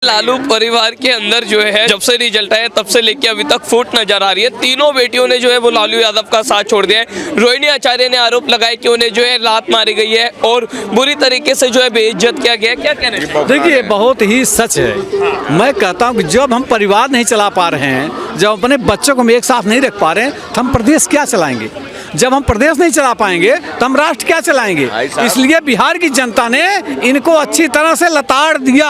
लालू परिवार के अंदर जो है जब से रिजल्ट आया तब से लेके अभी तक फूट नजर आ रही है। तीनों बेटियों ने जो है वो लालू यादव का साथ छोड़ दिया है। रोहिणी आचार्य ने आरोप लगाया कि उन्हें जो है लात मारी गई है और बुरी तरीके से जो है बेइज्जत किया गया है। क्या कहना है? देखिए, बहुत ही सच है। मैं कहता हूँ कि जब हम परिवार नहीं चला पा रहे हैं, जब अपने बच्चों को हम एक साथ नहीं रख पा रहे हैं, तो हम प्रदेश क्या चलाएंगे? जब हम प्रदेश नहीं चला पाएंगे तो हम राष्ट्र क्या चलाएंगे? इसलिए बिहार की जनता ने इनको अच्छी तरह से लताड़ दिया।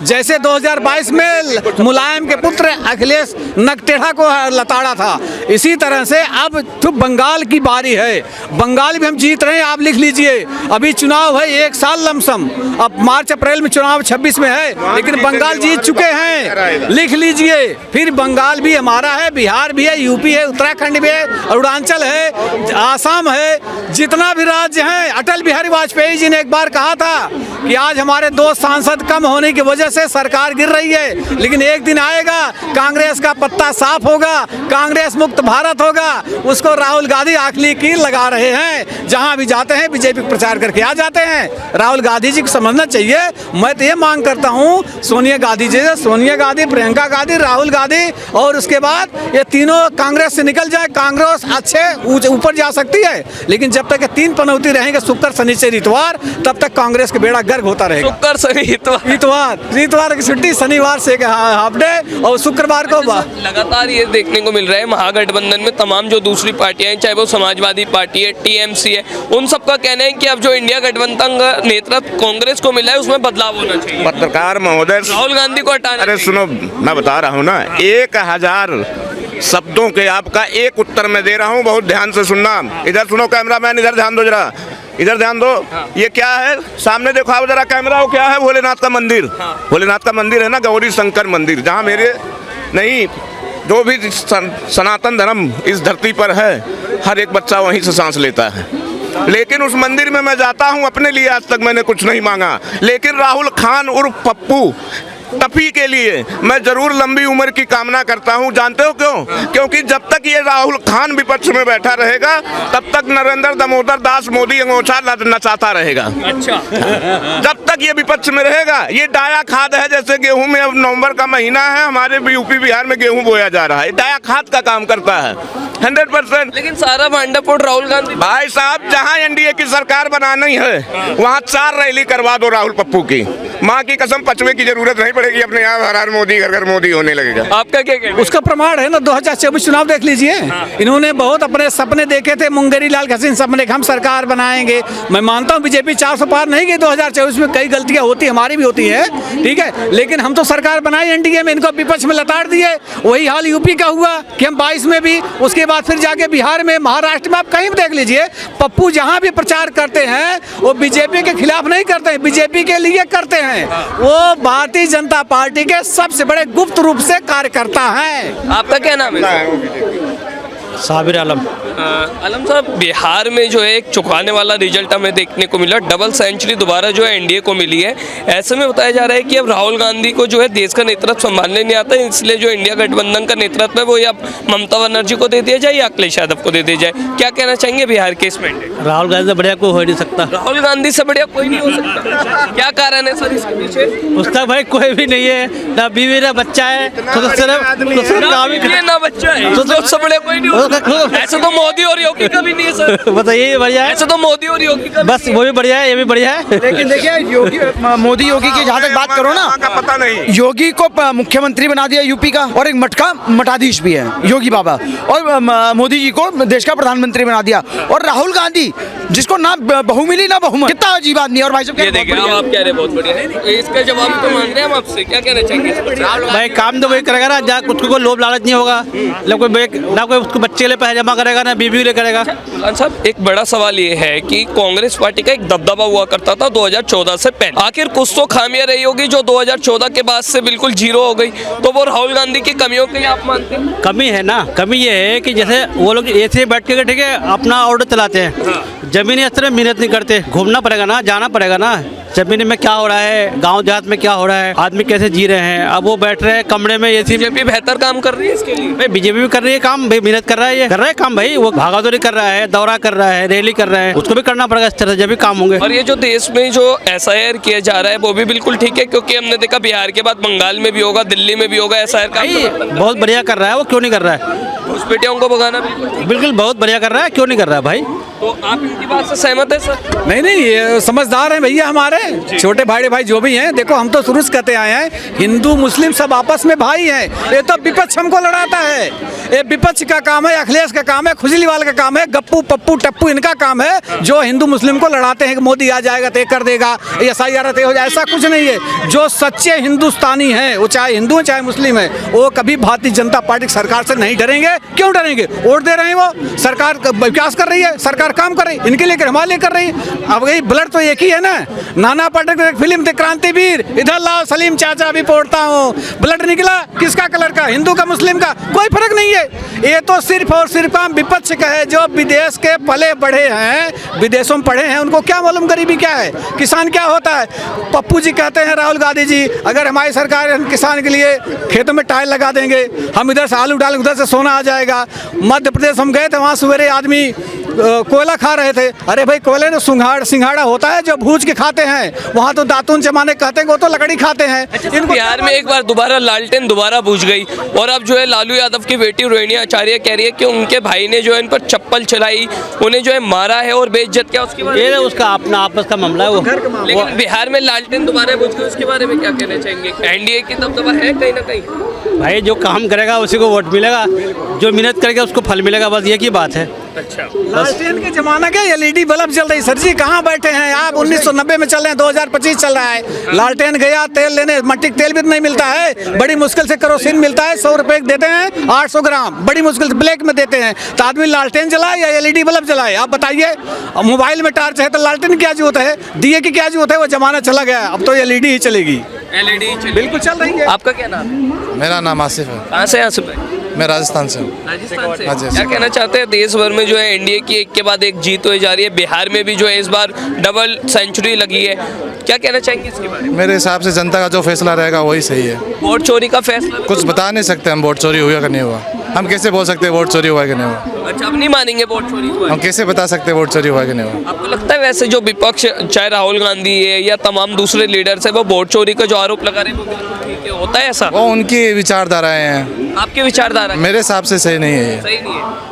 जैसे 2022 में मुलायम के पुत्र अखिलेश नगटेढ़ा को लताड़ा था, इसी तरह से अब तो बंगाल की बारी है। बंगाल भी हम जीत रहे हैं, आप लिख लीजिए। अभी चुनाव है 1 साल लमसम, अब मार्च अप्रैल में चुनाव 26 में है, लेकिन बंगाल जीत चुके हैं, लिख लीजिए। फिर बंगाल भी हमारा है, बिहार भी है, यूपी है, उत्तराखंड भी है, अरुणाचल है, आसाम है, जितना भी राज्य हैं। अटल बिहारी वाजपेयी जी ने एक बार कहा था कि आज हमारे 2 सांसद कम होने की वजह से सरकार गिर रही है, लेकिन एक दिन आएगा कांग्रेस का पत्ता साफ होगा, कांग्रेस मुक्त भारत होगा। उसको राहुल गांधी आखिरी कील लगा रहे हैं। जहां भी जाते हैं बीजेपी प्रचार करके आ जाते हैं। राहुल गांधी जी को समझना चाहिए। मैं तो ये मांग करता हूं सोनिया गांधी जी से, सोनिया गांधी, प्रियंका गांधी, राहुल गांधी, और उसके बाद ये तीनों कांग्रेस से निकल जाए। कांग्रेस अच्छे ऊपर जा सकती है, लेकिन जब तक 3 पनौती रहेंगे, शुक्र शनिचर इतवार, तब तक कांग्रेस का बेड़ा गर्क होता रहेगा। शुक्र शनि इतवार की छुट्टी, शनिवार से हाफ डे, और शुक्रवार को लगातार ये देखने को मिल रहा है महागठबंधन में तमाम जो दूसरी पार्टियां हैं, चाहे वो समाजवादी पार्टी है, टीएमसी है, उन सबका कहना है कि अब जो इंडिया गठबंधन का नेतृत्व कांग्रेस को मिला है उसमें बदलाव होना चाहिए। पत्रकार महोदय, राहुल गांधी को हटाना। अरे सुनो, मैं बता रहा हूँ ना, 1000 शब्दों के आपका एक उत्तर मैं दे रहा हूँ, बहुत ध्यान से सुनना। इधर सुनो कैमरामैन, इधर ध्यान दो, जरा इधर ध्यान दो। ये क्या है सामने देखो आप जरा कैमरा, वो क्या है? भोलेनाथ का मंदिर। भोलेनाथ का मंदिर है ना, गौरी शंकर मंदिर, जहाँ मेरे नहीं जो भी सनातन धर्म इस धरती पर है, हर एक बच्चा वहीं से सांस लेता है। लेकिन उस मंदिर में मैं जाता हूँ, अपने लिए आज तक मैंने कुछ नहीं मांगा, लेकिन राहुल खान उर्फ पप्पू टफी के लिए मैं जरूर लंबी उम्र की कामना करता हूं। जानते हो क्यों? क्योंकि जब तक ये राहुल खान विपक्ष में बैठा रहेगा, तब तक नरेंद्र दामोदर दास मोदी अंगोछा नचाता रहेगा। अच्छा। जब तक ये विपक्ष में रहेगा, ये डाया खाद है। जैसे गेहूं में अब नवंबर का महीना है, हमारे यूपी बिहार में गेहूं बोया जा रहा है, डाया खाद का काम करता है 100%। लेकिन सारा भांडाफोड़ राहुल गांधी। भाई साहब, जहां एनडीए की सरकार बनानी है, वहां 4 रैली करवा दो राहुल पप्पू की। माँ की कसम, 5वें की जरूरत नहीं पड़ेगी, अपने यहाँ हर हर मोदी घर मोदी होने लगेगा। आपका क्या कहना है? उसका प्रमाण है ना, 2024 चुनाव देख लीजिए। इन्होंने बहुत अपने सपने देखे थे, मुंगेरी लाल खसीन सपने, हम सरकार बनाएंगे। मैं मानता हूँ बीजेपी 400 पार नहीं गई 2024 में, कई गलतियां होती, हमारी भी होती है, ठीक है, लेकिन हम तो सरकार बनाई एनडीए में, इनको विपक्ष में लताड़ दिए। वही हाल यूपी का हुआ कि हम 22 में भी, उसके बाद फिर जाके बिहार में, महाराष्ट्र में, आप कहीं भी देख लीजिए, पप्पू जहाँ भी प्रचार करते हैं वो बीजेपी के खिलाफ नहीं करते हैं, बीजेपी के लिए करते हैं। वो भारतीय जनता पार्टी के सबसे बड़े गुप्त रूप से कार्यकर्ता हैं। आपका क्या नाम है? साबिर आलम। आलम साहब, बिहार में जो है एक चौंकाने वाला रिजल्ट हमें देखने को मिला, डबल सेंचुरी दोबारा जो है एनडीए को मिली है। ऐसे में बताया जा रहा है कि अब राहुल गांधी को जो है देश का नेतृत्व संभालने नहीं आता है, इसलिए जो इंडिया गठबंधन का नेतृत्व है वो या ममता बनर्जी को दे दिया जाए या अखिलेश यादव को दे दिया जाए। क्या कहना चाहेंगे बिहार के इसमें? राहुल गांधी से बढ़िया कोई हो नहीं सकता। राहुल गांधी से बढ़िया कोई नहीं हो सकता। क्या कारण है सर इसके पीछे? उसका भाई कोई भी नहीं है, ना बीवी ना बच्चा है, तो सिर्फ ना बच्चा है, तो सबसे बढ़िया कोई नहीं हो सकता। ऐसे तो मोदी और योगी का भी नहीं है सर। बताइए, बढ़िया है। ऐसे तो मोदी और योगी का बस वो भी बढ़िया है, ये भी बढ़िया है। लेकिन देखिए, योगी मोदी योगी की जहाँ तक बात करो ना, पता नहीं, योगी को मुख्यमंत्री बना दिया यूपी का, और एक मटका मठाधीश भी है योगी बाबा, और मोदी जी को देश का प्रधानमंत्री बना दिया। और राहुल गांधी, जिसको ना बहु मिली ना बहुमत, कितना अजीब आदमी है। और भाई साहब, ये देखिए, आप कह रहे हैं बहुत बढ़िया है, इसका जवाब तो मांग रहे हैं हम आपसे। क्या कहना चाहेंगे? भाई काम तो वही करेगा ना, जहाँ कुछ को लोभ लालच नहीं होगा, ना कोई उसको बच्चे के लिए पैसे जमा करेगा, ना बीबी के लिए करेगा। साहब, एक बड़ा सवाल ये है कि कांग्रेस पार्टी का एक दबदबा हुआ करता था 2014 से पहले, आखिर कुछ तो खामियां रही होगी जो 2014 के बाद से बिल्कुल जीरो हो गई, तो वो राहुल गांधी की कमियों के लिए आप मानते हैं? कमी है ना, कमी ये है कि जैसे वो लोग ऐसे बैठ के, ठीक है, अपना ऑर्डर चलाते हैं। जमीनी स्तर में मेहनत नहीं करते। घूमना पड़ेगा ना, जाना पड़ेगा ना, जमीन में क्या हो रहा है, गांव देहात में क्या हो रहा है, आदमी कैसे जी रहे हैं। अब वो बैठ रहे हैं कमरे में एसी में। बीजेपी बेहतर काम कर रही है इसके लिए। भाई बीजेपी भी कर रही है काम, भाई मेहनत कर रहा है, ये कर रहा है काम भाई। वो भागादौड़ी कर रहा है, दौरा कर रहा है, रैली कर रहा है, उसको भी करना पड़ेगा इस तरह से, जब भी काम होंगे। और ये जो देश में जो SIR किया जा रहा है वो भी बिल्कुल ठीक है, क्योंकि हमने देखा बिहार के बाद बंगाल में भी होगा, दिल्ली में भी होगा SIR का। बहुत बढ़िया कर रहा है, वो क्यों नहीं कर रहा है। घुसपैठियों को भगाना बिल्कुल बहुत बढ़िया कर रहा है, क्यों नहीं कर रहा है भाई। तो आप इनकी बात से सहमत है सर? नहीं नहीं, ये समझदार हैं भैया हमारे छोटे भाई जो भी हैं। देखो हम तो शुरू से कहते आए हैं हिंदू मुस्लिम सब आपस में भाई हैं। ये तो विपक्ष हमको लड़ाता है, ये विपक्ष का काम है, अखिलेश का काम है, खुजलीवाल का काम है, गप्पू पप्पू टप्पू इनका काम है जो हिंदू मुस्लिम को लड़ाते हैं कि मोदी आ जाएगा तो कर देगा, SIR हो जाए। ऐसा कुछ नहीं है। जो सच्चे हिंदुस्तानी हैं, वो चाहे हिंदू है चाहे मुस्लिम है, वो कभी भारतीय जनता पार्टी की सरकार से नहीं डरेंगे। क्यों डरेंगे? वोट दे रहे हैं, वो सरकार विकास कर रही है, सरकार काम कर रही है, इनके लिए हमारे लिए कर रही है। अब यही ब्लड तो एक ही है ना। नाना पाटेकर फिल्म थी क्रांतिवीर, इधर लाओ सलीम चाचा भी पढ़ता हूँ, ब्लड निकला किसका कलर का, हिंदू का मुस्लिम का, कोई फर्क नहीं है। ये तो सिर्फ और सिर्फ काम विपक्ष का है जो विदेश के पले बढ़े हैं, विदेशों में पढ़े हैं, उनको क्या मालूम गरीबी क्या है, किसान क्या होता है। पप्पू जी कहते हैं, राहुल गांधी जी, अगर हमारी सरकार किसान के लिए खेतों में टाइल लगा देंगे, हम इधर से आलू डालेंगे उधर से सोना आ जाएगा। मध्य प्रदेश हम गए थे, वहाँ सवेरे आदमी कोयला खा रहे थे। अरे भाई कोयले में सिंघाड़ा होता है जो भूज के खाते हैं, वहाँ तो दातून जमाने कहते हैं वो तो लकड़ी खाते हैं। इनको बिहार में एक बार दोबारा लालटेन दोबारा बुझ गई और अब जो है लालू यादव की बेटी रोहिणी आचार्य कह रही है कि उनके भाई ने जो है इन पर चप्पल चलाई, उन्हें जो है मारा है और बेइज्जत किया। उसके बाद ये उसका अपना आपस का मामला है वो। लेकिन बिहार में लालटेन दोबारा बुझ गई, उसके बारे में क्या कहना चाहेंगे? NDA की दबदबा है कहीं ना कहीं। भाई जो काम करेगा उसी को वोट मिलेगा, जो मेहनत करेगा उसको फल मिलेगा, बस ये की बात है। अच्छा, लालटेन के जमाना के LED बल्ब जल रही। सर जी कहाँ बैठे हैं आप? 1990 में चल रहे हैं, 2025 चल रहा है। लालटेन गया तेल लेने, मट्टी तेल भी नहीं मिलता है, बड़ी मुश्किल से केरोसिन मिलता है, 100 रुपए देते हैं 800 ग्राम, बड़ी मुश्किल से ब्लैक में देते हैं। तो आदमी लालटेन जलाए या LED बल्ब जलाए? आप बताइए। मोबाइल में टार्च है तो लालटेन की क्या जरूरत है, दिए की क्या जरूरत है? वो जमाना चला गया, अब तो LED ही चलेगी। LED बिल्कुल चल रही है। आपका क्या नाम है? मेरा नाम आसिफ है। कहाँ से? आसिफ भाई, मैं राजस्थान से हूँ। राजस्थान से। हाँ जी। क्या कहना चाहते हैं? देश भर में जो है NDA की एक के बाद एक जीत हो जा रही है, बिहार में भी जो है इस बार डबल सेंचुरी लगी है, क्या कहना चाहेंगे इसके बारे में? मेरे हिसाब से जनता का जो फैसला रहेगा वही सही है। वोट चोरी का फैसला कुछ बता नहीं सकते हम, वोट चोरी हुआ कि नहीं हुआ। हम कैसे बोल सकते हैं वोट चोरी हुआ कि नहीं हुआ? अच्छा, आप नहीं मानेंगे वोट चोरी हुआ है? हम कैसे बता सकते हैं वोट चोरी हुआ कि नहीं हुआ? आपको लगता है वैसे जो विपक्ष चाहे राहुल गांधी है या तमाम दूसरे लीडर्स है वो वोट चोरी का जो आरोप लगा रहे हैं वो बिल्कुल ठीक है, होता है ऐसा? वो उनकी विचारधाराएं हैं, आपके विचारधारा मेरे हिसाब से सही नहीं है ये। सही नहीं है।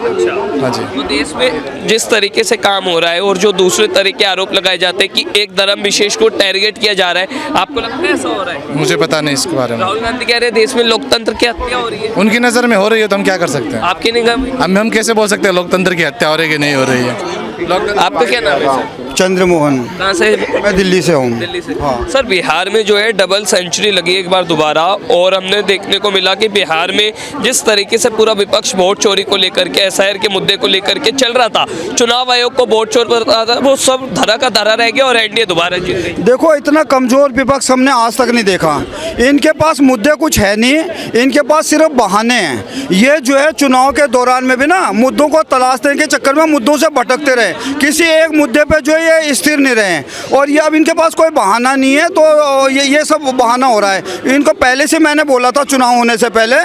अच्छा, हाँ जी। तो देश में जिस तरीके से काम हो रहा है और जो दूसरे तरीके आरोप लगाए जाते हैं कि एक धर्म विशेष को टारगेट किया जा रहा है, आपको लगता है ऐसा हो रहा है? मुझे पता नहीं इसके बारे में। राहुल गांधी कह रहे हैं देश में लोकतंत्र की हत्या हो रही है, उनकी नज़र में हो रही है तो हम क्या कर सकते हैं? आपकी निगाह में? हम कैसे बोल सकते हैं लोकतंत्र की हत्या हो रही है कि नहीं हो रही है? आपका क्या नाम है सर? चंद्रमोहन। कहाँ से? मैं दिल्ली से हूँ। दिल्ली से। सर बिहार में जो है डबल सेंचुरी लगी एक बार दोबारा, और हमने देखने को मिला कि बिहार में जिस तरीके से पूरा विपक्ष वोट चोरी को लेकर के SIR के मुद्दे को लेकर के चल रहा था, चुनाव आयोग को वोट चोर पर रहा था, वो सब धरा का धरा रह गया और NDA दोबारा जीत गई। देखो इतना कमजोर विपक्ष हमने आज तक नहीं देखा। इनके पास मुद्दे कुछ है नहीं, इनके पास सिर्फ बहाने हैं। ये जो है चुनाव के दौरान में भी ना मुद्दों को तलाशने के चक्कर में मुद्दों से भटकते रहे, किसी एक मुद्दे पे जो ये स्थिर नहीं रहे। और ये अब इनके पास कोई बहाना नहीं है, तो ये सब बहाना हो रहा है। इनको पहले से मैंने बोला था चुनाव होने से पहले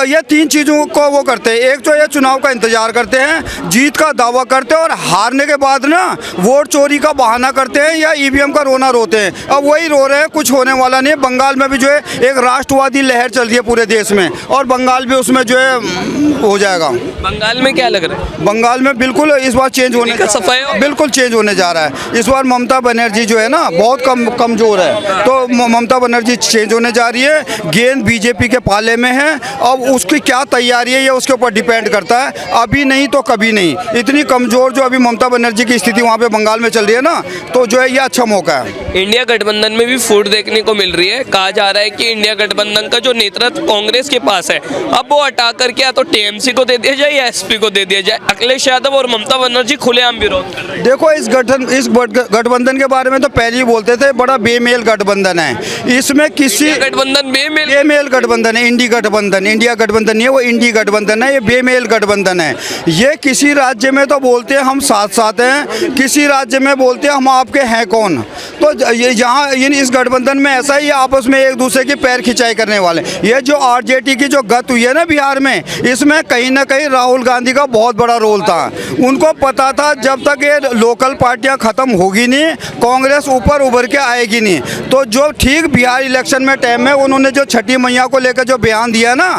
ये 3 चीज़ों को वो करते हैं। एक तो ये चुनाव का इंतजार करते हैं, जीत का दावा करते हैं, और हारने के बाद ना वोट चोरी का बहाना करते हैं या EVM का रोना रोते हैं। अब वही रो रहे हैं, कुछ होने वाला नहीं है। बंगाल में भी जो है एक राष्ट्रवादी लहर चल रही है पूरे देश में, और बंगाल भी उसमें जो है हो जाएगा। बंगाल में क्या लग रहा है? बंगाल में बिल्कुल इस बार चेंज होने का सफाई हो? बिल्कुल चेंज होने जा रहा है। इस बार ममता बनर्जी जो है ना बहुत कमजोर है, तो ममता बनर्जी चेंज होने जा रही है। गेंद बीजेपी के पाले में है, अब उसकी क्या तैयारी है ये उसके ऊपर डिपेंड करता है। अभी नहीं तो कभी नहीं। इतनी कमजोर जो अभी ममता बनर्जी की स्थिति वहाँ पे बंगाल में चल रही है ना, तो जो है ये अच्छा मौका है। इंडिया गठबंधन में भी फूट देखने को मिल रही है। कहा जा रहा है कि इंडिया गठबंधन का जो नेतृत्व कांग्रेस के पास है, अब वो हटा करके या तो TMC को दे दिया जाए या SP को दे दिया जाए। अखिलेश यादव और ममता बनर्जी खुलेआम विरोध कर रहे हैं। देखो इस इस गठबंधन के बारे में तो पहले ही बोलते थे, बड़ा बेमेल गठबंधन है। इसमें किसी गठबंधन बेमेल गठबंधन है, इंडी गठबंधन, इंडिया गठबंधन नहीं है, वो इंडी गठबंधन है, ये बेमेल गठबंधन है। ये किसी राज्य में तो बोलते हैं हम साथ साथ हैं, किसी राज्य में बोलते हैं हम आपके हैं कौन। तो ये यहाँ इस गठबंधन में ऐसा ही आपस में एक दूसरे की पैर खिंचाई करने वाले। ये जो आरजेडी की जो गत हुई है ना बिहार में, इसमें कहीं ना कहीं राहुल गांधी का बहुत बड़ा रोल था। उनको पता था जब तक ये लोकल पार्टियां खत्म होगी नहीं, कांग्रेस ऊपर उभर के आएगी नहीं। तो जो ठीक बिहार इलेक्शन में टाइम में उन्होंने जो छठी मैया को लेकर जो बयान दिया ना,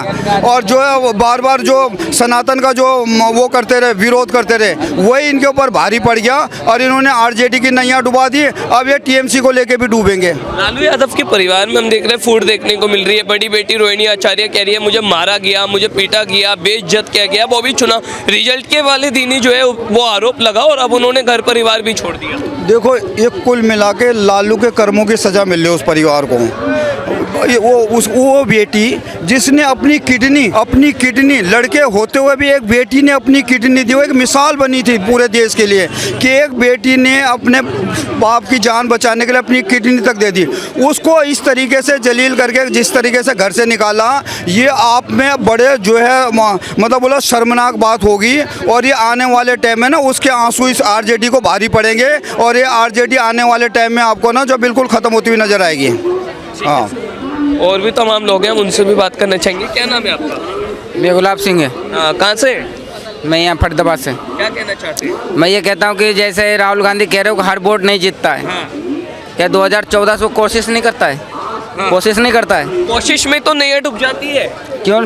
और जो बार बार जो सनातन का जो वो करते रहे, विरोध करते रहे, वही इनके ऊपर भारी पड़ गया और इन्होंने आरजेडी की नैया डुबा दी। अब ये टीएमसी को लेके भी डूबेंगे। लालू यादव के परिवार में हम देख रहे हैं फूट देखने को मिल रही है। बड़ी बेटी रोहिणी आचार्य कह रही है मुझे मारा गया, मुझे पीटा गया, बेइज्जत किया गया। वो भी चुनाव रिजल्ट के वाले दिन ही जो है वो आरोप लगा और अब उन्होंने घर परिवार भी छोड़ दिया। देखो, ये कुल मिला के लालू के कर्मों की सज़ा मिल रही है उस परिवार को। वो बेटी जिसने अपनी किडनी लड़के होते हुए भी एक बेटी ने अपनी किडनी दी, वो एक मिसाल बनी थी पूरे देश के लिए कि एक बेटी ने अपने बाप की जान बचाने के लिए अपनी किडनी तक दे दी। उसको इस तरीके से जलील करके जिस तरीके से घर से निकाला, ये आप में बड़े जो है मतलब बोला शर्मनाक बात होगी। और ये आने वाले टाइम में ना उसके आंसू इस आरजेडी को भारी पड़ेंगे और ये आरजेडी आने वाले टाइम में आपको ना जो बिल्कुल ख़त्म होती हुई नजर आएगी। हाँ, और भी तमाम लोग हैं, उनसे भी बात करना चाहेंगे। क्या नाम है आपका? मैं गुलाब सिंह है। कहाँ से? मैं यहाँ फरीदाबाद से। क्या कहना चाहते हैं? मैं ये कहता हूँ कि जैसे राहुल गांधी कह रहे हो कि हर वोट नहीं जीतता है। हाँ। क्या 2014 से कोशिश नहीं करता है? हाँ। कोशिश नहीं करता है। कोशिश में तो नैया डूब जाती है। क्यों?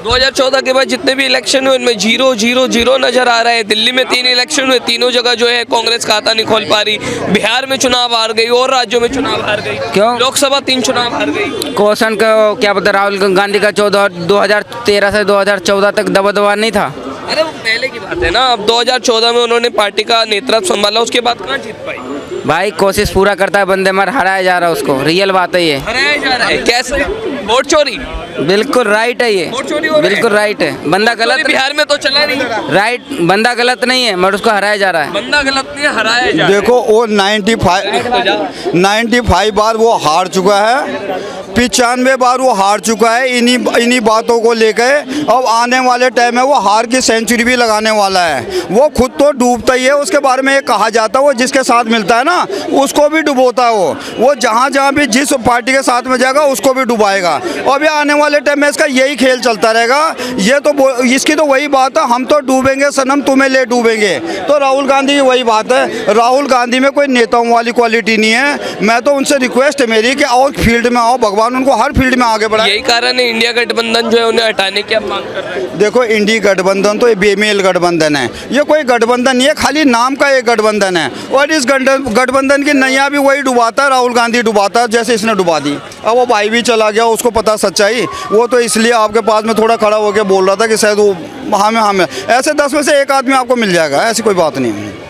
2014 के बाद जितने भी इलेक्शन हुए उनमें 0-0-0 नजर आ रहा है। दिल्ली में 3 इलेक्शन हुए, तीनों जगह जो है कांग्रेस खाता नहीं खोल पा रही। बिहार में चुनाव हार गई और राज्यों में चुनाव हार गई। क्यों? लोकसभा 3 चुनाव हार गई। क्वेश्चन का क्या पता, राहुल गांधी का 2013 से 2014 तक दबदबा नहीं था। अरे वो पहले की बात है ना। अब 2014 में उन्होंने पार्टी का नेतृत्व संभाला, उसके बाद कहाँ जीत पाई? भाई कोशिश पूरा करता है बंदे, मगर हराया जा रहा है उसको। रियल बात है ये। हराया जा रहा है कैसे? वोट चोरी। बिल्कुल राइट है ये, वोट चोरी हो रहा है। बिल्कुल राइट है। बंदा गलत बिहार में तो चला नहीं। राइट, बंदा गलत नहीं है मगर उसको हराया जा रहा है। बंदा गलत नहीं है, हराया जा रहा है। देखो वो 95 बार वो हार चुका है, 95 बार वो हार चुका है इन्हीं बातों को लेकर। अब आने वाले टाइम में वो हार की सेंचुरी भी लगाने वाला है। वो खुद तो डूबता ही है, उसके बारे में ये कहा जाता है वो जिसके साथ मिलता है ना उसको भी डुबोता है। वो जहाँ भी जिस पार्टी के साथ में जाएगा उसको भी डुबाएगा। और ये आने वाले टाइम में इसका यही खेल चलता रहेगा। ये तो इसकी तो वही बात है, हम तो डूबेंगे सनम तुम्हें ले डूबेंगे। तो राहुल गांधी की वही बात है। राहुल गांधी में कोई नेताओं वाली क्वालिटी नहीं है। मैं तो उनसे रिक्वेस्ट है मेरी कि आओ फील्ड में आओ, भगवान उनको हर फील्ड में आगे बढ़ाए। यही कारण है इंडिया गठबंधन जो है उन्हें हटाने की अब मांग कर रहे हैं। देखो, इंडी गठबंधन तो ये बेमेल गठबंधन है, ये कोई गठबंधन नहीं है, खाली नाम का एक गठबंधन है। और इस गठबंधन की नैया भी वही डुबाता है, राहुल गांधी डुबाता है जैसे इसने डुबा दी। अब वो भाई भी चला गया, उसको पता सच्चाई, वो तो इसलिए आपके पास में थोड़ा खड़ा होकर बोल रहा था कि शायद वो हमें ऐसे 10 में से एक आदमी आपको मिल जाएगा, ऐसी कोई बात नहीं है।